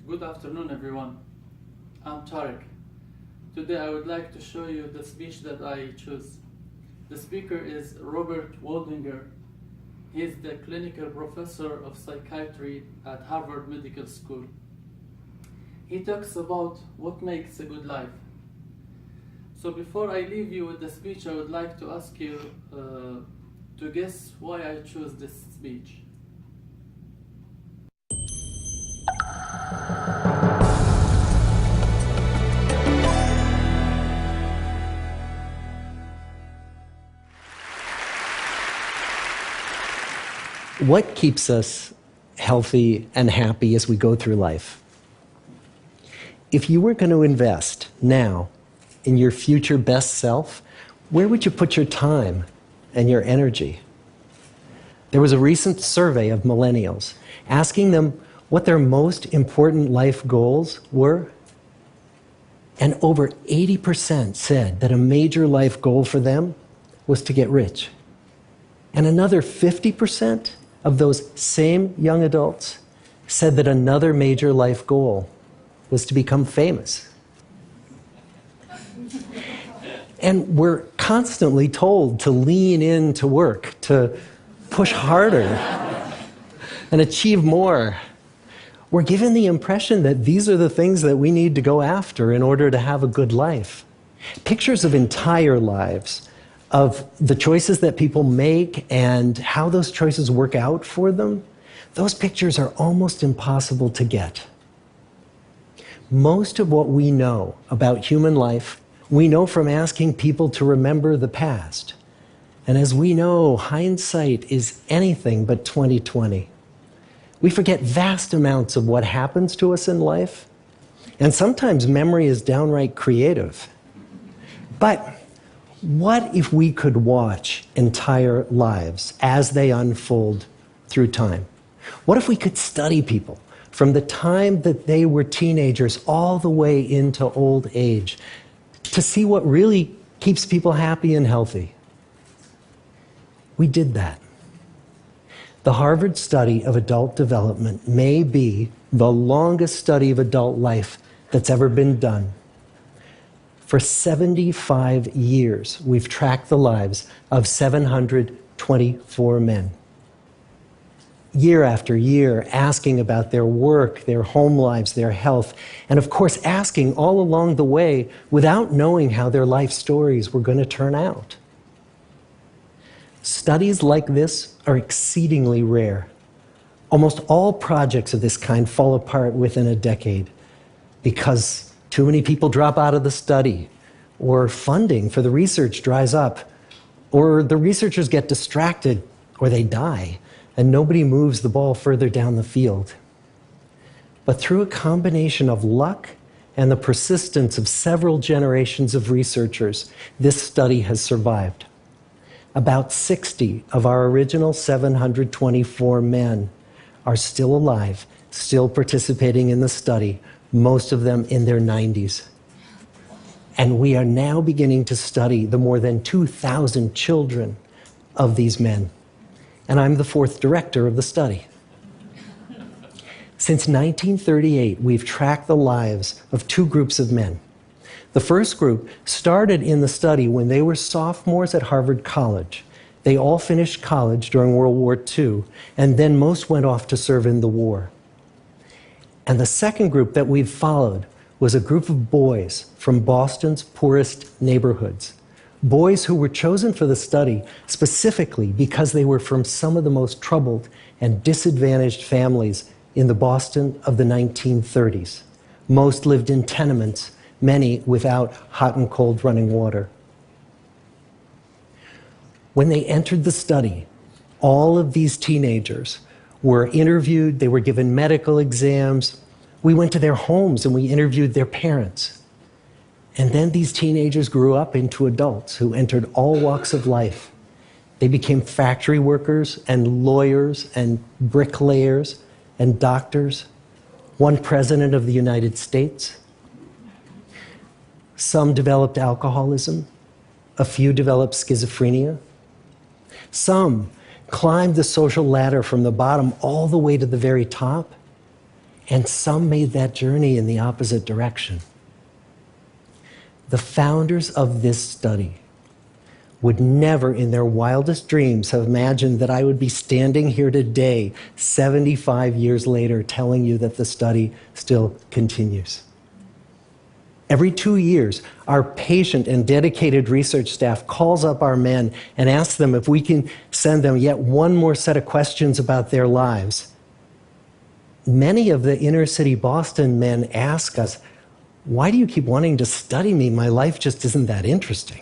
Good afternoon, everyone. I'm Tarek. Today I would like to show you the speech that I choose. The speaker is Robert Waldinger. He is the clinical professor of psychiatry at Harvard Medical School. He talks about what makes a good life. So before I leave you with the speech, I would like to ask you to guess why I chose this speech. What keeps us healthy and happy as we go through life? If you were going to invest now in your future best self, where would you put your time and your energy? There was a recent survey of millennials asking them what their most important life goals were. And over 80% said that a major life goal for them was to get rich. And another 50% of those same young adults said that another major life goal was to become famous. And we're constantly told to lean into work, to push harder and achieve more. We're given the impression that these are the things that we need to go after in order to have a good life. Pictures of entire lives, of the choices that people make and how those choices work out for them, those pictures are almost impossible to get. Most of what we know about human life, we know from asking people to remember the past. And as we know, hindsight is anything but 20/20. We forget vast amounts of what happens to us in life, and sometimes memory is downright creative. But what if we could watch entire lives as they unfold through time? What if we could study people from the time that they were teenagers all the way into old age to see what really keeps people happy and healthy? We did that. The Harvard study of adult development may be the longest study of adult life that's ever been done. For 75 years, we've tracked the lives of 724 men. Year after year, asking about their work, their home lives, their health, and of course, asking all along the way without knowing how their life stories were going to turn out. Studies like this are exceedingly rare. Almost all projects of this kind fall apart within a decade because too many people drop out of the study, or funding for the research dries up, or the researchers get distracted, or they die, and nobody moves the ball further down the field. But through a combination of luck and the persistence of several generations of researchers, this study has survived. About 60 of our original 724 men are still alive, still participating in the study, most of them in their 90s. And we are now beginning to study the more than 2,000 children of these men. And I'm the fourth director of the study. Since 1938, we've tracked the lives of two groups of men. The first group started in the study when they were sophomores at Harvard College. They all finished college during World War II, and then most went off to serve in the war. And the second group that we've followed was a group of boys from Boston's poorest neighborhoods. Boys who were chosen for the study specifically because they were from some of the most troubled and disadvantaged families in the Boston of the 1930s. Most lived in tenements, many without hot and cold running water. When they entered the study, all of these teenagers were interviewed, they were given medical exams. We went to their homes and we interviewed their parents. And then these teenagers grew up into adults who entered all walks of life. They became factory workers and lawyers and bricklayers and doctors, one president of the United States. Some developed alcoholism, a few developed schizophrenia. Some climbed the social ladder from the bottom all the way to the very top. and some made that journey in the opposite direction. The founders of this study would never in their wildest dreams have imagined that I would be standing here today, 75 years later, telling you that the study still continues. Every 2 years, our patient and dedicated research staff calls up our men and asks them if we can send them yet one more set of questions about their lives. Many of the inner city Boston men ask us, "Why do you keep wanting to study me? My life just isn't that interesting."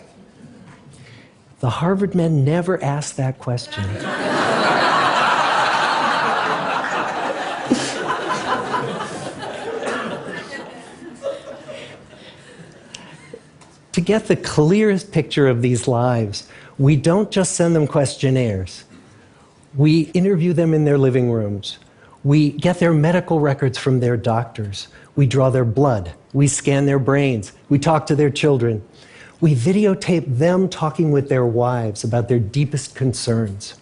The Harvard men never asked that question. To get the clearest picture of these lives, we don't just send them questionnaires. We interview them in their living rooms. We get their medical records from their doctors. We draw their blood. We scan their brains. We talk to their children. We videotape them talking with their wives about their deepest concerns.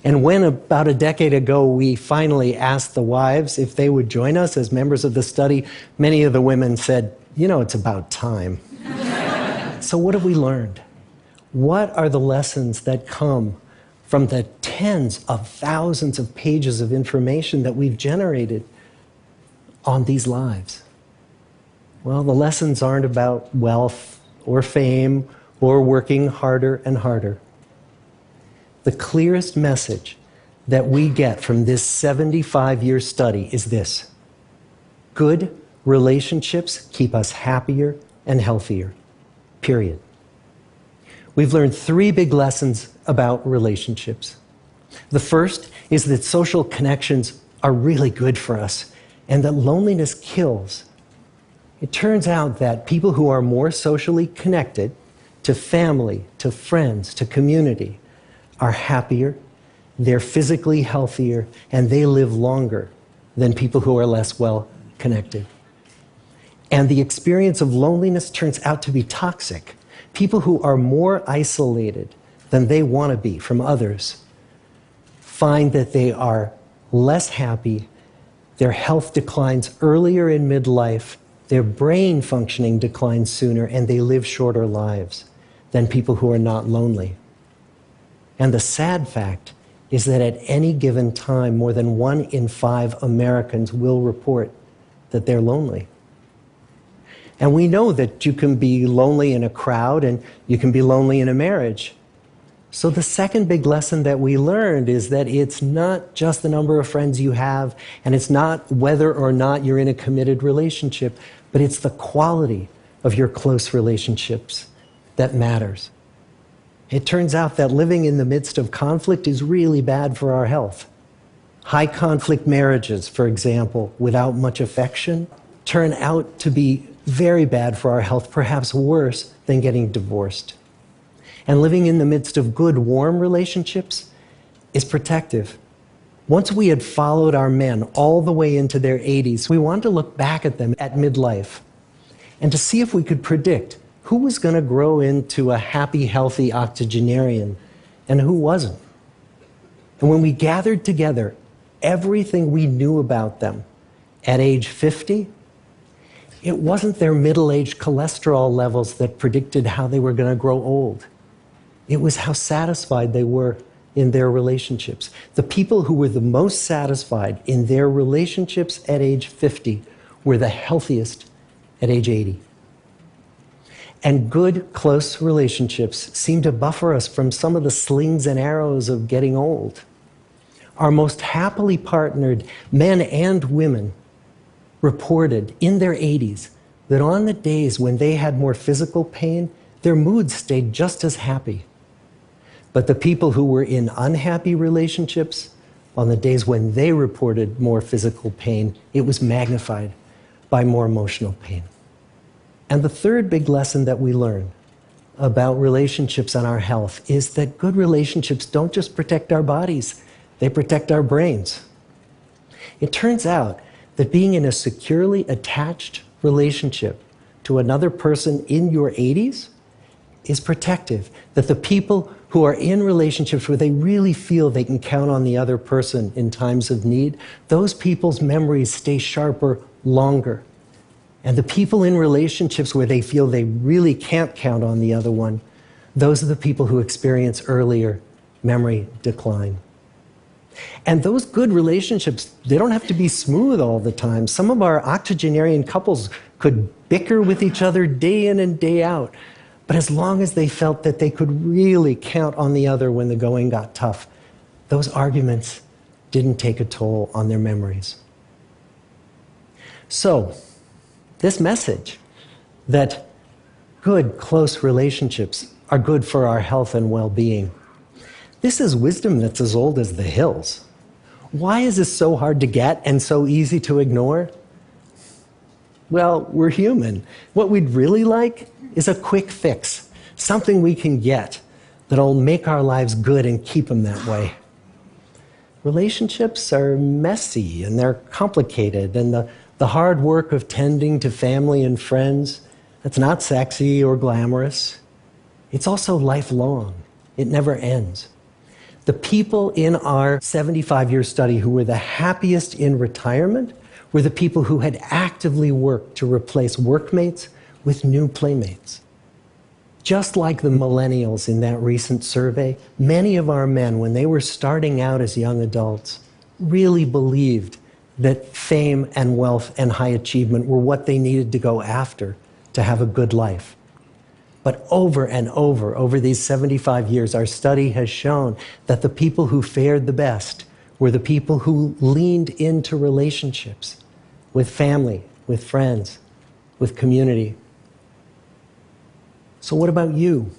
And when, about a decade ago, we finally asked the wives if they would join us as members of the study, many of the women said, "You know, it's about time." So what have we learned? What are the lessons that come from the tens of thousands of pages of information that we've generated on these lives? Well, the lessons aren't about wealth or fame or working harder and harder. The clearest message that we get from this 75-year study is this: good relationships keep us happier and healthier. Period. We've learned 3 big lessons about relationships. The first is that social connections are really good for us and that loneliness kills. It turns out that people who are more socially connected to family, to friends, to community are happier, they're physically healthier, and they live longer than people who are less well connected. And the experience of loneliness turns out to be toxic. People who are more isolated than they want to be from others find that they are less happy, their health declines earlier in midlife, their brain functioning declines sooner, and they live shorter lives than people who are not lonely. And the sad fact is that at any given time, more than 1 in 5 Americans will report that they're lonely. And we know that you can be lonely in a crowd and you can be lonely in a marriage. So the second big lesson that we learned is that it's not just the number of friends you have, and it's not whether or not you're in a committed relationship, but it's the quality of your close relationships that matters. It turns out that living in the midst of conflict is really bad for our health. High conflict marriages, for example, without much affection, turn out to be very bad for our health, perhaps worse than getting divorced. And living in the midst of good, warm relationships is protective. Once we had followed our men all the way into their 80s, we wanted to look back at them at midlife and to see if we could predict who was going to grow into a happy, healthy octogenarian and who wasn't. And when we gathered together everything we knew about them at age 50, it wasn't their middle-aged cholesterol levels that predicted how they were going to grow old. It was how satisfied they were in their relationships. The people who were the most satisfied in their relationships at age 50 were the healthiest at age 80. And good, close relationships seem to buffer us from some of the slings and arrows of getting old. Our most happily partnered men and women reported in their 80s that on the days when they had more physical pain, their moods stayed just as happy. But the people who were in unhappy relationships, on the days when they reported more physical pain, it was magnified by more emotional pain. And the third big lesson that we learn about relationships and our health is that good relationships don't just protect our bodies, they protect our brains. It turns out that being in a securely attached relationship to another person in your 80s is protective, that the people who are in relationships where they really feel they can count on the other person in times of need, those people's memories stay sharper longer. And the people in relationships where they feel they really can't count on the other one, those are the people who experience earlier memory decline. And those good relationships, they don't have to be smooth all the time. Some of our octogenarian couples could bicker with each other day in and day out. But as long as they felt that they could really count on the other when the going got tough, those arguments didn't take a toll on their memories. So, this message that good, close relationships are good for our health and well-being, this is wisdom that's as old as the hills. Why is this so hard to get and so easy to ignore? Well, we're human. What we'd really like is a quick fix, something we can get that'll make our lives good and keep them that way. Relationships are messy and they're complicated, and the hard work of tending to family and friends, that's not sexy or glamorous. It's also lifelong. It never ends. The people in our 75-year study who were the happiest in retirement were the people who had actively worked to replace workmates with new playmates. Just like the millennials in that recent survey, many of our men, when they were starting out as young adults, really believed that fame and wealth and high achievement were what they needed to go after to have a good life. But over and over these 75 years, our study has shown that the people who fared the best were the people who leaned into relationships with family, with friends, with community. So what about you?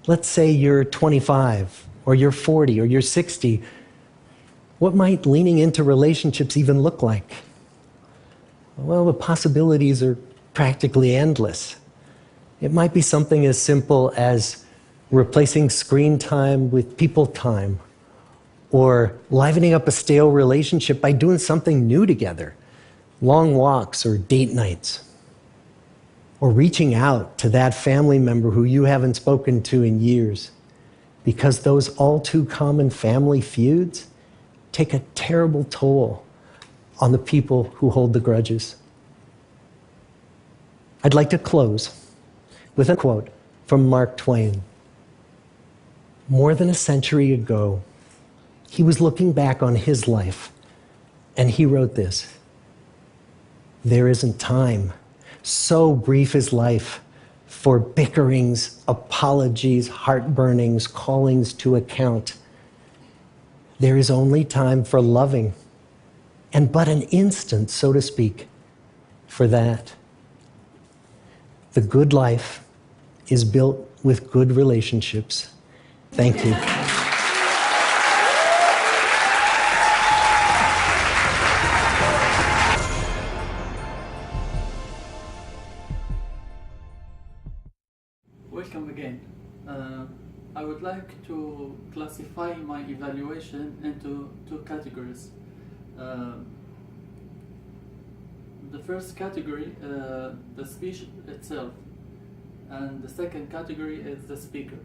Let's say you're 25, or you're 40, or you're 60. What might leaning into relationships even look like? Well, the possibilities are practically endless. It might be something as simple as replacing screen time with people time, or livening up a stale relationship by doing something new together, long walks or date nights, or reaching out to that family member who you haven't spoken to in years, because those all too common family feuds take a terrible toll on the people who hold the grudges. I'd like to close with a quote from Mark Twain. More than a century ago, he was looking back on his life, and he wrote this: "There isn't time, so brief is life, for bickerings, apologies, heartburnings, callings to account. There is only time for loving, and but an instant, so to speak, for that. The good life is built with good relationships." Thank you. Welcome again. I would like to classify my evaluation into two categories. The first category, the speech itself, and the second category is the speaker.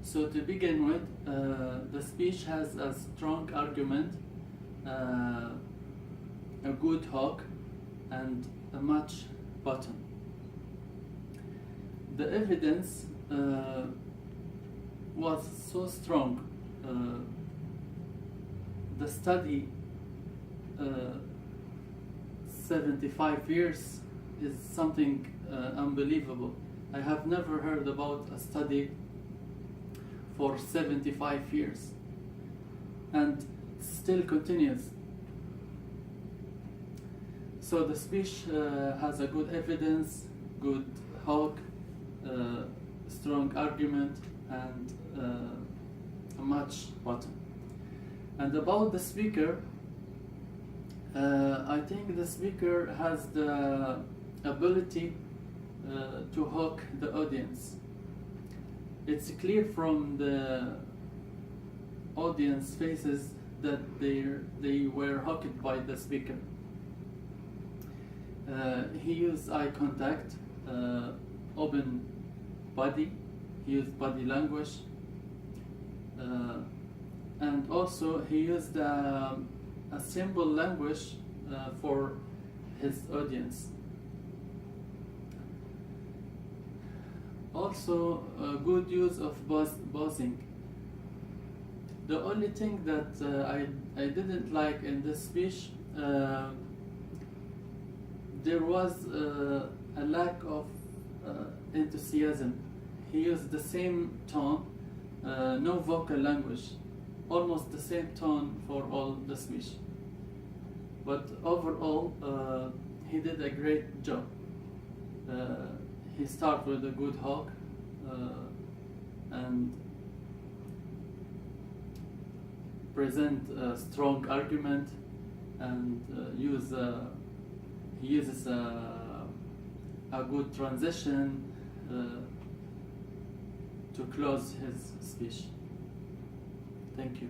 So to begin with, the speech has a strong argument, a good hook, and a match button. The evidence was so strong. The study, 75 years, is something unbelievable. I have never heard about a study for 75 years, and still continues. So the speech has a good evidence, good hook, strong argument, and a match button. And about the speaker, I think the speaker has the ability to hook the audience. It's clear from the audience faces that they were hooked by the speaker. He used eye contact, open body, he used body language, and also he used a symbol language for his audience. Also, good use of buzzing. The only thing that I didn't like in this speech, there was a lack of enthusiasm. He used the same tone, no vocal language, almost the same tone for all the speech. But overall, he did a great job. He started with a good hook and present a strong argument, and he uses a good transition to close his speech. Thank you.